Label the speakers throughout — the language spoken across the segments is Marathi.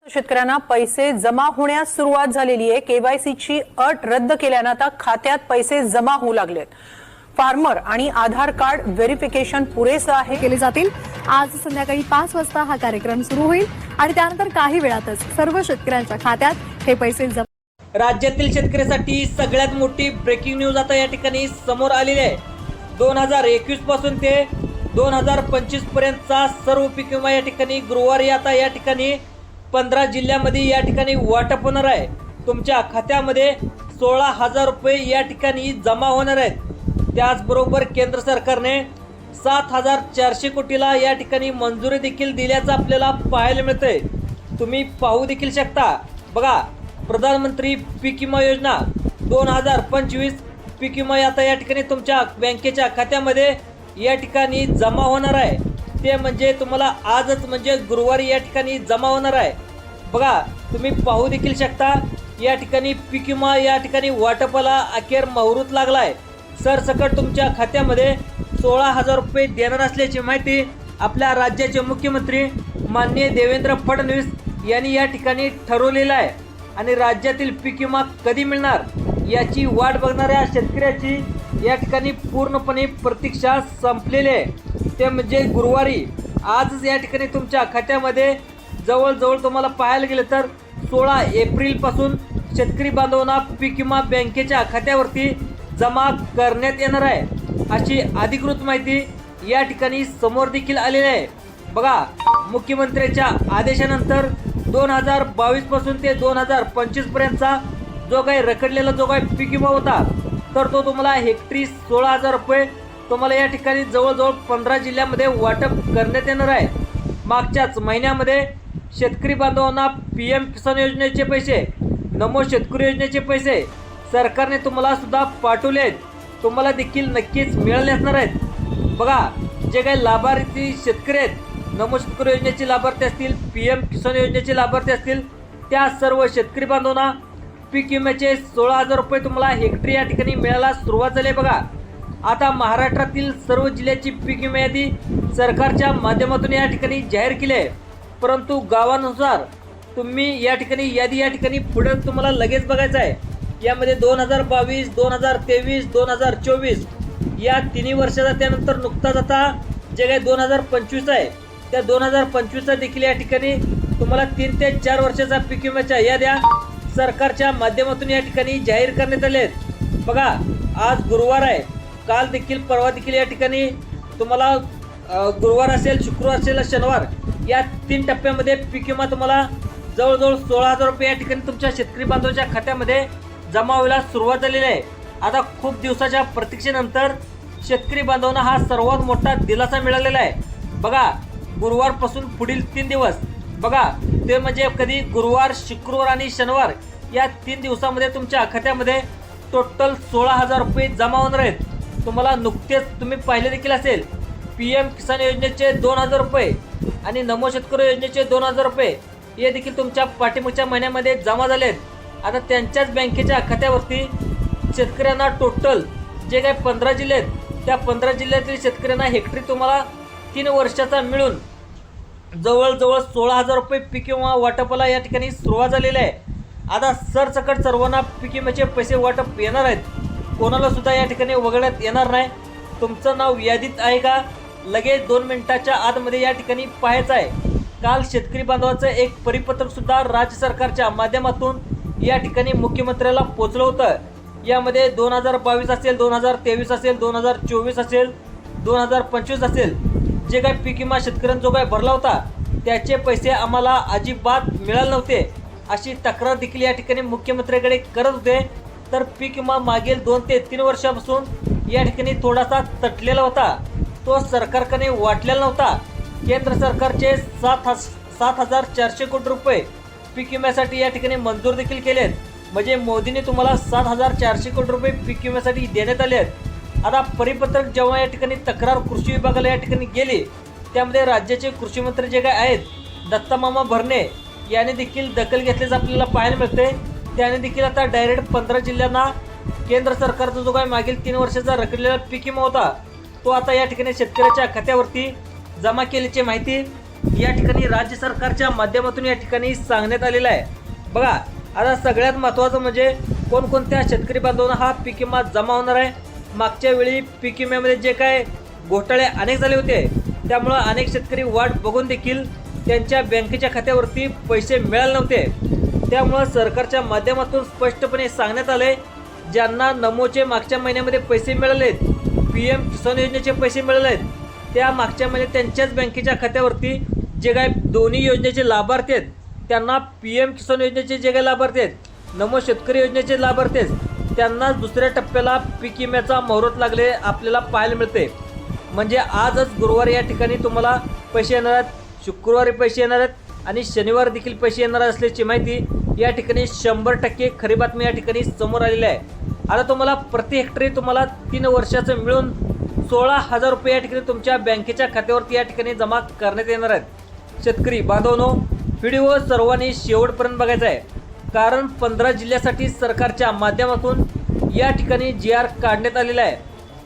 Speaker 1: शेतकऱ्यांना पैसे जमा होण्यास सुरुवात झालेली आहे। केवायसीची अट रद्द केल्याने आता खात्यात पैसे जमा होऊ लागलेत। फार्मर आणि आधार कार्ड व्हेरिफिकेशन पुरेसं आहे
Speaker 2: केले जातील। आज संध्याकाळी 5 वाजता हा कार्यक्रम सुरू होईल आणि त्यानंतर काही वेळातच सर्व शेतकऱ्यांच्या खात्यात हे पैसे जमा।
Speaker 3: राज्यातील शेतकऱ्यांसाठी सगळ्यात मोठी ब्रेकिंग न्यूज आता या ठिकाणी समोर आलेली आहे। 2021 पासून ते 2025 पर्यंतचा सर्व पीक विमा या ठिकाणी गुरुवारी आता या ठिकाणी 15 जिल्ह्यामध्ये या ठिकाणी वाटप होणार आहे। तुमच्या खात्यामध्ये 16,000 रुपये या ठिकाणी जमा होणार आहेत। त्याचबरोबर केंद्र सरकारने 7,400 कोटीला या ठिकाणी मंजुरी देखील दिल्याचं आपल्याला पाहायला मिळतंय। तुम्ही पाहू देखील शकता। बघा, प्रधानमंत्री पीक विमा योजना 2025 पीक विमा आता या ठिकाणी तुमच्या बँकेच्या खात्यामध्ये या ठिकाणी जमा होणार आहे। ते म्हणजे तुम्हाला आजच म्हणजे गुरुवारी या ठिकाणी जमा होणार आहे। बघा, तुम्ही पाहू देखील शकता या ठिकाणी पीक विमा या ठिकाणी वाटपाला अखेर मुहूर्त लागलाय। सरसकट तुमच्या खात्यामध्ये 16,000 रुपये देणार असल्याची माहिती आपल्या राज्याचे मुख्यमंत्री माननीय देवेंद्र फडणवीस यांनी या ठिकाणी ठरवलेलं आहे। आणि राज्यातील पीक विमा कधी मिळणार याची वाट बघणाऱ्या शेतकऱ्याची या ठिकाणी पूर्णपणे प्रतीक्षा संपलेली आहे। ते म्हणजे गुरुवारी आजच या ठिकाणी तुमच्या खात्यामध्ये जवळजवळ तुम्हाला पाहायला गेलं तर 16 एप्रिल पासून शेतकरी बांधवांना पीक विमा बँकेच्या खात्यावरती जमा करण्यात येणार आहे, अशी अधिकृत माहिती या ठिकाणी समोर देखील आलेली आहे। बघा, मुख्यमंत्र्यांच्या आदेशानंतर 2022 पासून ते 2025 पर्यंतचा जो काही रखडलेला जो काही पीक विमा होता तर तो तुम्हाला हेक्टरी 16,000 रुपये तुम्हाला या ठिकाणी जवळजवळ 15 जिल्ह्यामध्ये वाटप करण्यात येणार आहे। मागच्याच महिन्यामध्ये शेतकरी बांधवांना PM किसान योजनेचे पैसे, नमो शेतकरी योजनेचे पैसे सरकारने तुम्हाला सुद्धा पाठवले आहेत। तुम्हाला देखील नक्कीच मिळाले असणार आहेत। बघा, जे काही लाभार्थी शेतकरी आहेत, नमो शेतकरी योजनेचे लाभार्थी असतील, PM किसान योजनेचे लाभार्थी असतील, त्या सर्व शेतकरी बांधवांना पीक विम्याचे 16,000 रुपये तुम्हाला हेक्टरी या ठिकाणी मिळायला सुरुवात झाली आहे। बघा, आता महाराष्ट्रातील सर्व जिल्ह्याची पीक विमा यादी सरकारच्या माध्यमातून या ठिकाणी जाहीर केली आहे। परंतु गावानुसार तुम्ही या ठिकाणी यादी या ठिकाणी पुढे तुम्हाला लगेच बघायचं आहे। यामध्ये 2022, 2023, 2024 या तिन्ही वर्षाचा, त्यानंतर नुकताच आता जे काही 2025 आहे त्या 2025चा देखील या ठिकाणी तुम्हाला 3 ते 4 वर्षाचा पीक विम्याच्या याद्या सरकारच्या माध्यमातून या ठिकाणी जाहीर करण्यात आले आहेत। बघा, आज गुरुवार आहे, काल देखील परवा देखील या ठिकाणी तुम्हाला गुरुवार असेल, शुक्रवार असेल, शनिवार या 3 टप्प्यामध्ये पीक विमा तुम्हाला जवळजवळ 16,000 रुपये या ठिकाणी तुमच्या शेतकरी बांधवांच्या खात्यामध्ये जमा व्हायला सुरुवात झालेली आहे। आता खूप दिवसाच्या प्रतीक्षेनंतर शेतकरी बांधवांना हा सर्वात मोठा दिलासा मिळालेला आहे। बघा, गुरुवारपासून पुढील 3 दिवस, बघा ते म्हणजे कधी गुरुवार, शुक्रवार आणि शनिवार या 3 दिवसामध्ये तुमच्या खात्यामध्ये टोटल 16,000 रुपये जमा होणार आहेत। तुम्हाला नुकतेच तुम्ही पाहिले देखील असेल, PM किसान योजनेचे 2,000 रुपये आणि नमो शेतकरी योजनेचे 2,000 रुपये हे देखील तुमच्या पाठीमागच्या महिन्यामध्ये जमा झाले आहेत। आता त्यांच्याच बँकेच्या खात्यावरती शेतकऱ्यांना टोटल जे काही 15 जिल्हे आहेत त्या 15 जिल्ह्यातील शेतकऱ्यांना हेक्टरी तुम्हाला 3 वर्षाचा मिळून जवळजवळ 16,000 रुपये पीक विमा वाटपाला या ठिकाणी सुरुवात झालेली आहे। आता सरसकट सर्वांना पीक विम्याचे पैसे वाटप येणार आहेत। कोणाला सुद्धा या ठिकाणी वगळण्यात येणार नाही। तुमचं नाव यादीत आहे का लगेच 2 मिनिटाच्या आतमध्ये या ठिकाणी पाहायचं आहे। काल शेतकरी बांधवाचं एक परिपत्रक सुद्धा राज्य सरकारच्या माध्यमातून या ठिकाणी मुख्यमंत्र्याला पोचलं होतं। यामध्ये 2022 असेल, 2023 असेल, 2024 असेल, 2025 असेल, जे काही पीक विमा शेतकऱ्यांचा जो काही भरला होता त्याचे पैसे आम्हाला अजिबात मिळाले नव्हते, अशी तक्रार देखील या ठिकाणी मुख्यमंत्र्यांकडे करत होते। तर पीक विमा मागील 2 ते 3 वर्षापासून या ठिकाणी थोडासा तटलेला होता, तो सरकारकडे वाटलेला नव्हता। केंद्र सरकारचे 7,400 कोटी रुपये पीक विम्यासाठी या ठिकाणी मंजूर देखील केलेत। म्हणजे मोदींनी तुम्हाला 7,400 कोटी रुपये पीक विम्यासाठी देण्यात आले आहेत। आता परिपत्रक जेव्हा या ठिकाणी तक्रार कृषी विभागाला या ठिकाणी गेली, त्यामध्ये राज्याचे कृषी मंत्री जे काय आहेत दत्तामामा भरणे यांनी देखील दखल घेतल्याचं आपल्याला पाहायला मिळते। त्याने देखील आता डायरेक्ट 15 जिल्ह्यांना केंद्र सरकारचा जो काही मागील 3 वर्षाचा रखडलेला पीक विमा होता तो आता या ठिकाणी शेतकऱ्याच्या खात्यावरती जमा केल्याची माहिती या ठिकाणी राज्य सरकारच्या माध्यमातून या ठिकाणी सांगण्यात आलेलं आहे. बघा, आता सगळ्यात महत्त्वाचं म्हणजे कोणकोणत्या शेतकरी बांधवांना हा पीक विमा जमा होणार आहे. मागच्या वेळी पीक विम्यामध्ये जे काय घोटाळे अनेक झाले होते, त्यामुळं अनेक शेतकरी वाट बघून देखील त्यांच्या बँकेच्या खात्यावरती पैसे मिळाले नव्हते. त्यामुळं सरकारच्या माध्यमातून स्पष्टपणे सांगण्यात आले, ज्यांना नमोचे मागच्या महिन्यामध्ये पैसे मिळालेत, PM किसान योजनेचे पैसे मिळालेत, त्या मागच्या महिन्यात त्यांच्याच बँकेच्या खात्यावरती जे काय दोन्ही योजनेचे लाभार्थी आहेत त्यांना PM किसान योजनेचे जे काही लाभार्थी आहेत, नमो शेतकरी योजनेचे लाभार्थी आहेत, त्यांना दुसऱ्या टप्प्याला पीक विम्याचा मुहूर्त लागले आपल्याला पाहायला मिळते. म्हणजे आजच गुरुवारी या ठिकाणी तुम्हाला पैसे येणार आहेत, शुक्रवारी पैसे येणार आहेत आणि शनिवार देखील पैसे येणार असल्याची माहिती या ठिकाणी 100% खरी बातमी या ठिकाणी समोर आलेली आहे. आता तुम्हाला प्रति हेक्टरी तुम्हाला 3 वर्षाचं मिळून 16,000 रुपये या ठिकाणी तुमच्या बँकेच्या खात्यावरती या ठिकाणी जमा करण्यात येणार आहेत. शेतकरी बांधवांनो, व्हिडिओ सर्वांनी शेवटपर्यंत बघायचा आहे, कारण 15 जिल्ह्यासाठी सरकारच्या माध्यमातून या ठिकाणी GR काढण्यात आलेला आहे.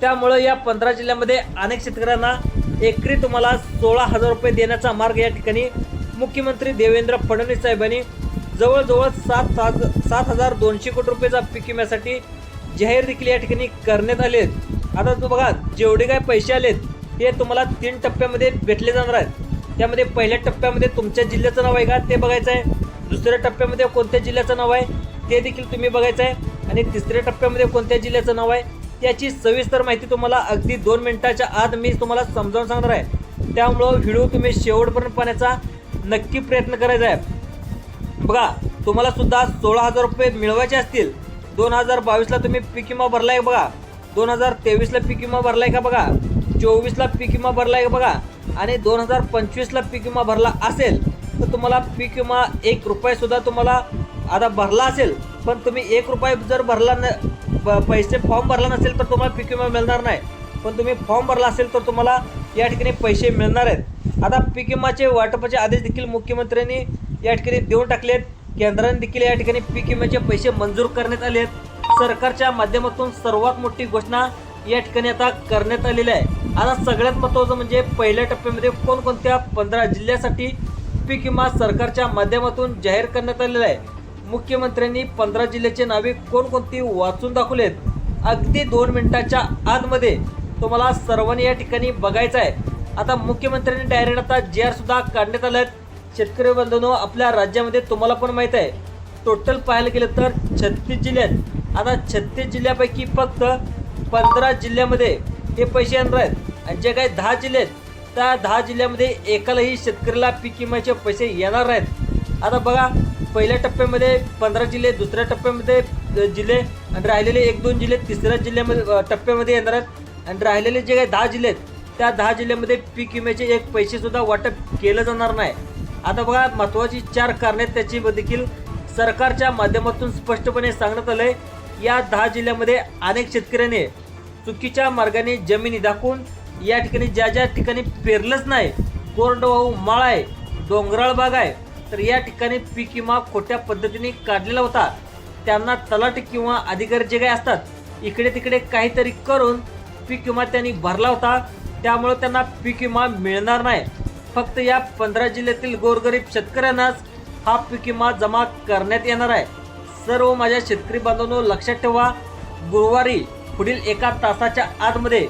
Speaker 3: त्यामुळं या 15 जिल्ह्यामध्ये अनेक शेतकऱ्यांना एकरी तुम्हाला 16,000 रुपये देण्याचा मार्ग या ठिकाणी मुख्यमंत्री देवेंद्र फडणवीस साहेबांनी जवळजवळ 7,200 कोटी रुपयाचा पीक विम्यासाठी जाहीर देखील या ठिकाणी करण्यात आले आहेत. आता तो बघा, जेवढे काय पैसे आलेत ते तुम्हाला 3 टप्प्यामध्ये भेटले जाणार आहेत. त्यामध्ये पहिल्या टप्प्यामध्ये तुमच्या जिल्ह्याचं नाव आहे का ते बघायचं आहे, दुसऱ्या टप्प्यामध्ये कोणत्या जिल्ह्याचं नाव आहे ते देखील तुम्ही बघायचं आहे, आणि तिसऱ्या टप्प्यामध्ये कोणत्या जिल्ह्याचं नाव आहे त्याची सविस्तर माहिती तुम्हाला अगदी 2 मिनिटाच्या आत मी तुम्हाला समजावून सांगणार आहे. त्यामुळं व्हिडिओ तुम्ही शेवटपर्यंत पाहण्याचा नक्की प्रयत्न करायचा आहे. बघा, तुम्हाला सुद्धा 16,000 रुपये मिळवायचे असतील, 2022ला तुम्ही पीक विमा भरला आहे बघा, 2023ला पीक विमा भरला आहे का बघा, 24ला पीक विमा भरला आहे बघा, आणि 2025ला पीक विमा भरला असेल तर तुम्हाला पीक विमा 1 रुपया सुद्धा तुम्हाला आता भरला असेल, पण तुम्ही 1 रुपया जर भरला पैसे फॉर्म भरला नसेल तर तुम्हाला पीक विमा मिळणार नाही, पण तुम्ही फॉर्म भरला असेल तर तुम्हाला या ठिकाणी पैसे मिळणार आहेत. आता पीक विमाचे वाटपाचे आदेश देखील मुख्यमंत्र्यांनी या ठिकाणी देऊन टाकलेत. केंद्राने देखील या ठिकाणी पीक विम्याचे पैसे मंजूर करण्यात आले आहेत. सरकारच्या माध्यमातून सर्वात मोठी घोषणा या ठिकाणी आता करण्यात आलेली आहे. आता सगळ्यात महत्त्वाचं म्हणजे पहिल्या टप्प्यामध्ये कोणकोणत्या 15 जिल्ह्यासाठी पीक विमा सरकारच्या माध्यमातून जाहीर करण्यात आलेला आहे. मुख्यमंत्र्यांनी 15 जिल्ह्याचे नावे कोणकोणती वाचून दाखवलेत. अगदी 2 मिनिटाच्या आतमध्ये तुम्हाला सर्वांनी या ठिकाणी बघायचं आहे. आता मुख्यमंत्र्यांनी डायरेक्ट आता GR सुद्धा काढण्यात आले आहेत. शेतकरी बंधूंनो, आपल्या राज्यामध्ये तुम्हाला पण माहीत आहे, टोटल पाहायला गेलं तर 36 जिल्हे आहेत. आता 36 जिल्ह्यापैकी फक्त 15 जिल्ह्यामध्ये हे पैसे येणार आहेत, आणि जे काही 10 जिल्हे आहेत त्या 10 जिल्ह्यामध्ये एकालाही शेतकऱ्याला पीक विम्याचे पैसे येणार नाहीत. आता बघा, पहिल्या टप्प्यामध्ये 15 जिल्हे, दुसऱ्या टप्प्यामध्ये जिल्हे, आणि राहिलेले 1-2 जिल्हे तिसऱ्या जिल्ह्यामध्ये टप्प्यामध्ये येणार आहेत, आणि राहिलेले जे काही 10 जिल्हे आहेत त्या 10 जिल्ह्यामध्ये पीक विम्याचे 1 पैसे सुद्धा वाटप केलं जाणार नाही. आता बघा, महत्त्वाची 4 कारणे त्याची देखील सरकारच्या माध्यमातून स्पष्टपणे सांगण्यात आलंय. या 10 जिल्ह्यामध्ये अनेक शेतकऱ्यांनी चुकीच्या मार्गाने जमिनी दाखवून या ठिकाणी ज्या ठिकाणी पेरलंच नाही, कोरडवाहू माळ आहे, डोंगराळ भाग आहे, तर या ठिकाणी पीक विमा खोट्या पद्धतीने काढलेला होता. त्यांना तलाठी किंवा अधिकारी जे काही असतात इकडे तिकडे काहीतरी करून पीक विमा त्यांनी भरला होता, त्यामुळे त्यांना पीक विमा मिळणार नाही. फक्त या 15 जिल्ह्यातील गोरगरीब शेतकऱ्यांनाच हा पीक विमा जमा करण्यात येणार आहे. सर्व माझ्या शेतकरी बांधवांनो, लक्षात ठेवा, गुरुवारी पुढील 1 तासाच्या आतमध्ये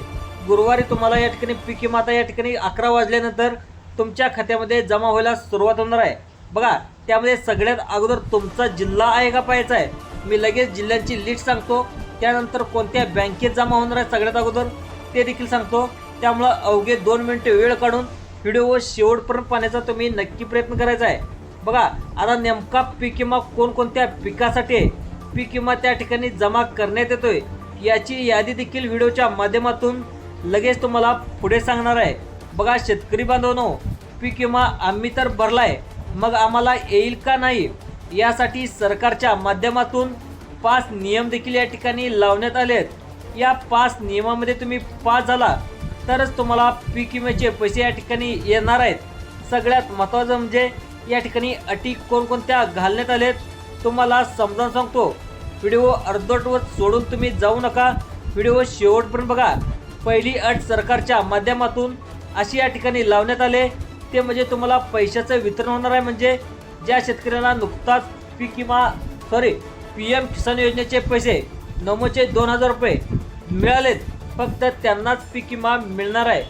Speaker 3: गुरुवारी तुम्हाला या ठिकाणी पीक विमा आता या ठिकाणी 11 वाजल्यानंतर तुमच्या खात्यामध्ये जमा व्हायला सुरुवात होणार आहे. बघा, त्यामध्ये सगळ्यात अगोदर तुमचा जिल्हा आहे का पाहायचा आहे. मी लगेच जिल्ह्यांची लिस्ट सांगतो, त्यानंतर कोणत्या बँकेत जमा होणार आहे सगळ्यात अगोदर ते देखील सांगतो. त्यामुळं अवघे 2 मिनिटे वेळ काढून व्हिडिओ शेवटपर्यंत पाहण्याचा तुम्ही नक्की प्रयत्न करायचा आहे. बघा, आता नेमका पीक विमा कोणकोणत्या पिकासाठी आहे, पीक विमा त्या ठिकाणी जमा करण्यात येतोय, याची यादी देखील व्हिडिओच्या माध्यमातून लगेच तुम्हाला पुढे सांगणार आहे. बघा शेतकरी बांधवांनो, पीक विमा आम्ही तर भरलाय, मग आम्हाला येईल का नाही यासाठी सरकारच्या माध्यमातून 5 नियम देखील या ठिकाणी लावण्यात आले आहेत. या 5 नियमामध्ये तुम्ही पास झाला तरच तुम्हाला पीक विम्याचे पैसे या ठिकाणी येणार आहेत. सगळ्यात महत्त्वाचं म्हणजे या ठिकाणी अटी कोणकोणत्या घालण्यात आलेत तुम्हाला समजावून सांगतो. व्हिडिओ अर्धवट सोडून तुम्ही जाऊ नका, व्हिडिओ शेवटपर्यंत बघा. पहिली अट सरकारच्या माध्यमातून अशी या ठिकाणी लावण्यात आले ते म्हणजे तुम्हाला पैशाचं वितरण होणार आहे. म्हणजे ज्या शेतकऱ्याला नुकताच PM किसान योजनेचे पैसे नमोचे 2000 रुपये मिळालेत, फक्त त्यांनाच पीक विमा मिळणार आहे.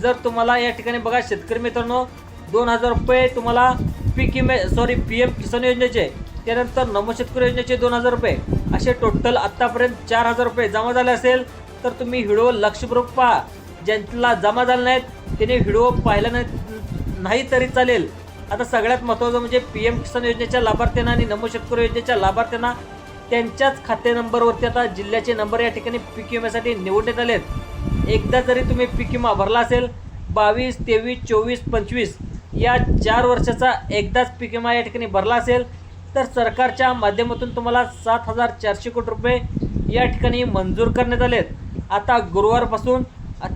Speaker 3: जर तुम्हाला या ठिकाणी बघा शेतकरी मित्रांनो, 2000 रुपये तुम्हाला PM किसान योजनेचे, त्यानंतर नमो शेतकरी योजनेचे 2000 रुपये, असे टोटल आत्तापर्यंत 4000 रुपये जमा झाले असेल तर तुम्ही व्हिडिओ लक्षपूर्वक पहा. ज्यांना जमा झाले नाहीत त्याने व्हिडिओ पाहिला नाही तरी चालेल. आता सगळ्यात महत्त्वाचं म्हणजे PM किसान योजनेच्या लाभार्थ्यांना आणि नमो शेतकरी योजनेच्या लाभार्थ्यांना त्यांच्याच खाते नंबरवरती आता जिल्ह्याचे नंबर या ठिकाणी पीक विम्यासाठी निवडण्यात आलेत. एकदा जरी तुम्ही पीक विमा भरला असेल 22, 23, 24, 25 या 4 वर्षाचा एकदाच पीक विमा या ठिकाणी भरला असेल तर सरकारच्या माध्यमातून तुम्हाला 7400 कोटी रुपये या ठिकाणी मंजूर करण्यात आलेत. आता गुरुवारपासून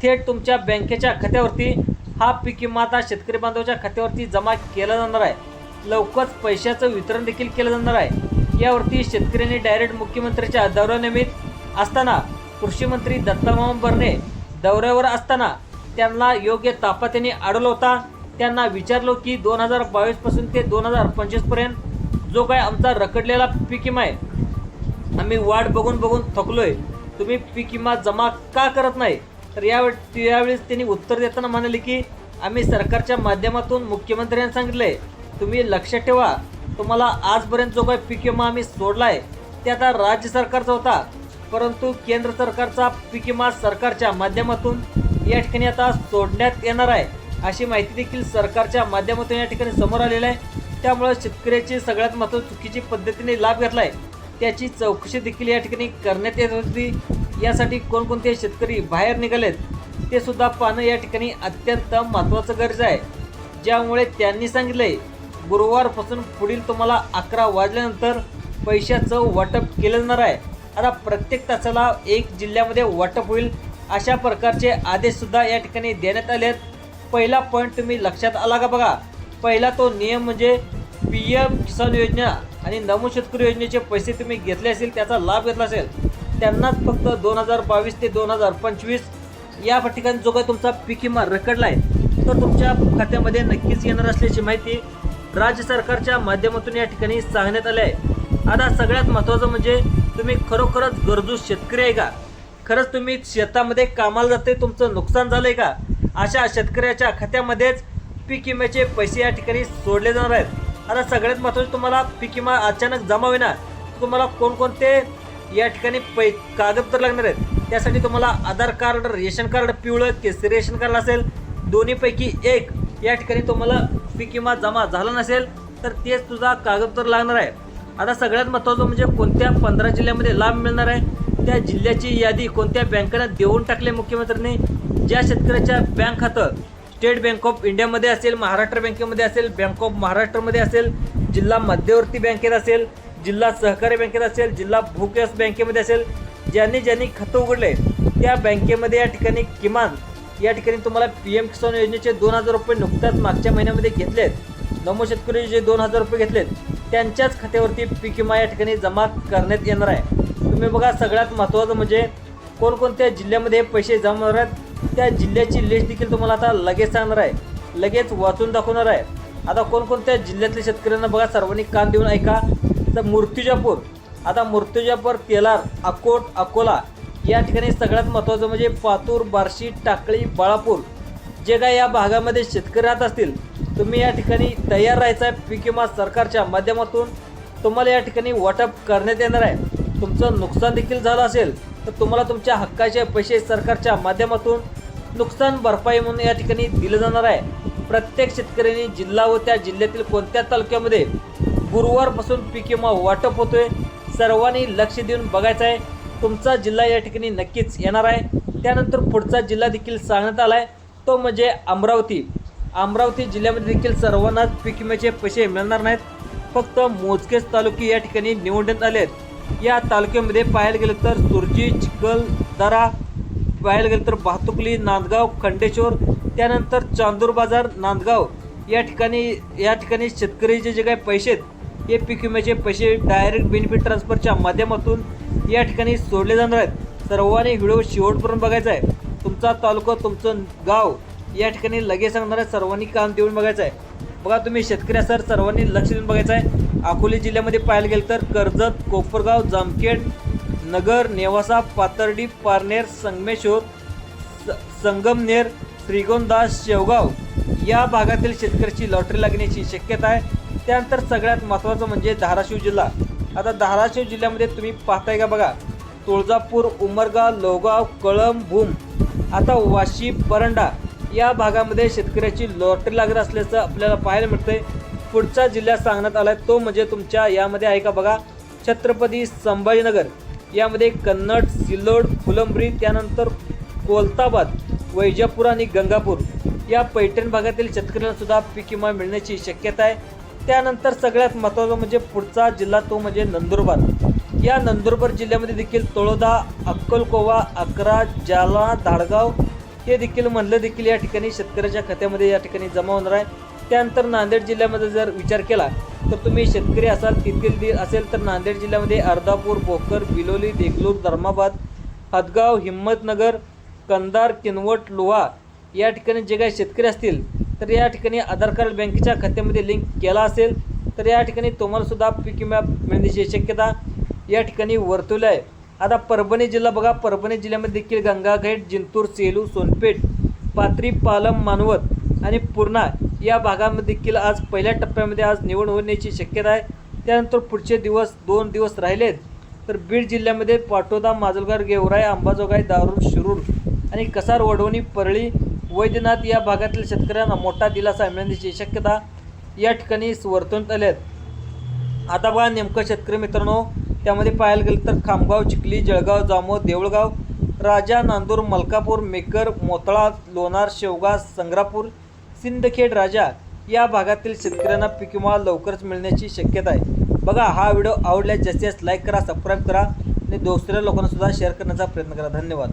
Speaker 3: थेट तुमच्या बँकेच्या खात्यावरती हा पीक विमा आता शेतकरी बांधवाच्या खात्यावरती जमा केला जाणार आहे. लवकरच पैशाचं वितरण देखील केलं जाणार आहे. यावरती शेतकऱ्यांनी डायरेक्ट मुख्यमंत्र्यांच्या दौऱ्यानिमित्त असताना कृषी मंत्री दत्तामामा भरणे दौऱ्यावर असताना त्यांना योग्य तापा त्यांनी अडवला होता. त्यांना विचारलो की 2022 पासून ते 2025 पर्यंत जो काय आमचा रखडलेला पीक विमा आहे, आम्ही वाट बघून थकलोय, तुम्ही पीक विमा जमा का करत नाही? तर यावेळेस त्यांनी उत्तर देताना म्हणाले की आम्ही सरकारच्या माध्यमातून मुख्यमंत्र्यांना सांगितलंय, तुम्ही लक्षात ठेवा, तुम्हाला आजपर्यंत जो काही पीक विमा आम्ही सोडला आहे ते आता राज्य सरकारचा होता, परंतु केंद्र सरकारचा पीक विमा सरकारच्या माध्यमातून या ठिकाणी आता सोडण्यात येणार आहे, अशी माहिती देखील सरकारच्या माध्यमातून या ठिकाणी समोर आलेली आहे. त्यामुळे शेतकऱ्याची सगळ्यात महत्त्वाची चुकीची पद्धतीने लाभ घेतला आहे त्याची चौकशी देखील या ठिकाणी करण्यात येत होती. यासाठी कोणकोणते शेतकरी बाहेर निघालेत ते सुद्धा पाहणं या ठिकाणी अत्यंत महत्त्वाचं गरज आहे. ज्यामुळे त्यांनी सांगितलंय गुरुवारपासून पुढील तुम्हाला 11 वाजल्यानंतर पैशाचं वाटप केलं जाणार आहे. आता प्रत्येक तासाला एक जिल्ह्यामध्ये वाटप होईल अशा प्रकारचे आदेश सुद्धा या ठिकाणी देण्यात आले आहेत. पहिला पॉईंट तुम्ही लक्षात आला का बघा, पहिला तो नियम म्हणजे PM किसान योजना आणि नमो शेतकरी योजनेचे पैसे तुम्ही घेतले असेल, त्याचा लाभ घेतला असेल, त्यांनाच फक्त 2022 ते 2025 या ठिकाणी जो काही तुमचा पीक विमा रखडला आहे तो तुमच्या खात्यामध्ये नक्कीच येणार असल्याची माहिती राज्य सरकारच्या माध्यमातून या ठिकाणी सांगण्यात आले आहे. आता सगळ्यात महत्त्वाचं म्हणजे तुम्ही खरोखरच गरजू शेतकरी आहे का? खरंच तुम्ही शेतामध्ये कामाला जाते, तुमचं नुकसान झालं आहे का? अशा शेतकऱ्याच्या खात्यामध्येच पीक विम्याचे पैसे या ठिकाणी सोडले जाणार आहेत. आता सगळ्यात महत्त्वाचं तुम्हाला पीक विमा अचानक जमा होईना, तुम्हाला कोणकोणते या ठिकाणी कागदपत्र लागणार आहेत. त्यासाठी तुम्हाला आधार कार्ड, रेशन कार्ड, पिवळं केसरी रेशन कार्ड असेल, दोन्हीपैकी एक या ठिकाणी तुम्हाला पीक विमा जमा झाला नसेल तर तेच तुझा कागदपत्र लागणार आहे. आता सगळ्यात महत्त्वाचं म्हणजे कोणत्या 15 जिल्ह्यामध्ये लाभ मिळणार आहे त्या जिल्ह्याची यादी कोणत्या बँकेने देऊन टाकले मुख्यमंत्र्यांनी. ज्या शेतकऱ्याच्या बँक खातं स्टेट बँक ऑफ इंडियामध्ये असेल, महाराष्ट्र बँकेमध्ये असेल, बँक ऑफ महाराष्ट्रमध्ये असेल, जिल्हा मध्यवर्ती बँकेत असेल, जिल्हा सहकारी बँकेत असेल, जिल्हा भूविकास बँकेमध्ये असेल, ज्यांनी खातं उघडले त्या बँकेमध्ये या ठिकाणी किमान या ठिकाणी तुम्हाला PM किसान योजनेचे 2000 रुपये नुकत्याच मागच्या महिन्यामध्ये घेतलेत, नमो शेतकरी जे 2000 रुपये घेतलेत त्यांच्याच खात्यावरती पीक विमा या ठिकाणी जमा करण्यात येणार आहे. तुम्ही बघा सगळ्यात महत्त्वाचं म्हणजे कोणकोणत्या जिल्ह्यामध्ये हे पैसे जमा होणार आहेत त्या जिल्ह्याची लिस्ट देखील तुम्हाला आता लगेच सांगणार आहे, लगेच वाचून दाखवणार आहे. आता कोणकोणत्या जिल्ह्यातल्या शेतकऱ्यांना बघा सर्वांनी कान देऊन ऐका. तर मूर्तिजापूर, आता मूर्तिजापूर, तेलार, अकोट, अकोला या ठिकाणी सगळ्यात महत्त्वाचं म्हणजे पातूर, बार्शी, टाकळी, बाळापूर जे काय या भागामध्ये शेतकरी राहत असतील तुम्ही या ठिकाणी तयार राहायचं आहे. पीक विमा सरकारच्या माध्यमातून तुम्हाला या ठिकाणी वाटप करण्यात येणार आहे. तुमचं नुकसान देखील झालं असेल तर तुम्हाला तुमच्या हक्काचे पैसे सरकारच्या माध्यमातून नुकसान भरपाई म्हणून या ठिकाणी दिलं जाणार आहे. प्रत्येक शेतकऱ्यांनी जिल्हा व त्या जिल्ह्यातील कोणत्या तालुक्यामध्ये गुरुवारपासून पीक विमा वाटप होतोय सर्वांनी लक्ष देऊन बघायचं आहे. तुमचा जिल्हा या ठिकाणी नक्कीच येणार आहे. त्यानंतर पुढचा जिल्हा देखील सांगण्यात आला आहे तो म्हणजे अमरावती. अमरावती जिल्ह्यामध्ये देखील सर्वांनाच पीक विम्याचे पैसे मिळणार नाहीत, फक्त मोजकेच तालुके या ठिकाणी निवडण्यात आले आहेत. या तालुक्यामध्ये पाहायला गेलं तर सुरजी, चिखलदरा, पाहायला गेलं तर भातुकली, नांदगाव, खंडेश्वर, त्यानंतर चांदूर बाजार, नांदगाव या ठिकाणी शेतकरीचे जे काही पैसे आहेत हे पीक विम्याचे पैसे डायरेक्ट बेनिफिट ट्रान्सफरच्या माध्यमातून या ठिकाणी सोडले जाणार आहेत. सर्वांनी व्हिडिओ शेवटपर्यंत बघायचा आहे. तुमचा तालुका, तुमचं गाव या ठिकाणी लगेच सांगणार आहे, सर्वांनी कान देऊन बघायचं आहे. बघा तुम्ही शेतकरी असाल सर्वांनी लक्ष देऊन बघायचं आहे. अकोले जिल्ह्यामध्ये पाहायला गेलं तर कर्जत, कोपरगाव, जामखेड, नगर, नेवासा, पाथर्डी, पारनेर, संगमेश्वर, संगमनेर, श्रीगोंदा, शेवगाव या भागातील शेतकऱ्याची लॉटरी लागण्याची शक्यता आहे. त्यानंतर सगळ्यात महत्त्वाचं म्हणजे धाराशिव जिल्हा. आता धाराशिव जिल्ह्यामध्ये तुम्ही पाहताय का बघा, तुळजापूर, उमरगा, लोहगाव, कळंब, भूम, आता वाशी, परंडा या भागामध्ये शेतकऱ्याची लॉटरी लागत असल्याचं आपल्याला पाहायला मिळतंय. पुढचा जिल्हा सांगण्यात आला आहे तो म्हणजे तुमच्या यामध्ये आहे का बघा, छत्रपती संभाजीनगर यामध्ये कन्नड, सिल्लोड, फुलंब्री, त्यानंतर कोलताबाद, वैजापूर आणि गंगापूर या पैठण भागातील शेतकऱ्यांना सुद्धा पीक विमा मिळण्याची शक्यता आहे. त्यानंतर सगळ्यात महत्त्वाचं म्हणजे पुढचा जिल्हा तो म्हणजे नंदुरबार. या नंदुरबार जिल्ह्यामध्ये देखील तळोदा, अक्कलकोवा, अकरा, जालना, धाडगाव हे देखील म्हणलं देखील या ठिकाणी शेतकऱ्याच्या खात्यामध्ये या ठिकाणी जमा होणार आहे. त्यानंतर नांदेड जिल्ह्यामध्ये जर विचार केला तर तुम्ही शेतकरी असाल तिथील असेल तर नांदेड जिल्ह्यामध्ये अर्धापूर, भोकर, बिलोली, देगलूर, धर्माबाद, हदगाव, हिम्मतनगर, कंधार, किनवट, लोहा या ठिकाणी जे काही शेतकरी असतील तर या ठिकाणी आधार कार्ड बँकेच्या खात्यामध्ये लिंक केला असेल तर या ठिकाणी तुम्हाला सुद्धा पीक विमा मिळण्याची शक्यता या ठिकाणी वर्तवली आहे. आता परभणी जिल्हा बघा, परभणी जिल्ह्यामध्ये देखील गंगाखेड, जिंतूर, सेलू, सोनपेठ, पाथरी, पालम, मानवत आणि पूर्णा या भागामध्ये देखील आज पहिल्या टप्प्यामध्ये आज निवड होण्याची शक्यता आहे. त्यानंतर पुढचे दिवस 2 दिवस राहिलेत तर बीड जिल्ह्यामध्ये पाटोदा, माजलगाव, गेवराई, अंबाजोगाई, दारूर, शिरूर आणि कसार, वडवणी, परळी, वैद्यनाथ या भागातील शेतकऱ्यांना मोठा दिलासा मिळण्याची शक्यता या ठिकाणी वर्तवण्यात आली आहे. आता बघा नेमकं शेतकरी मित्रांनो त्यामध्ये पाहायला गेलं तर खामगाव, चिखली, जळगाव, जामोद, देऊळगाव, राजा, नांदूर, मलकापूर, मेकर, मोतळा, लोणार, शेवगा, संग्रापूर, सिंदखेड, राजा या भागातील शेतकऱ्यांना पीक विमा लवकरच मिळण्याची शक्यता आहे. बघा हा व्हिडिओ आवडल्यास जास्तीत जास्त लाईक करा, सबस्क्राईब करा आणि दुसऱ्या लोकांना सुद्धा शेअर करण्याचा प्रयत्न करा. धन्यवाद.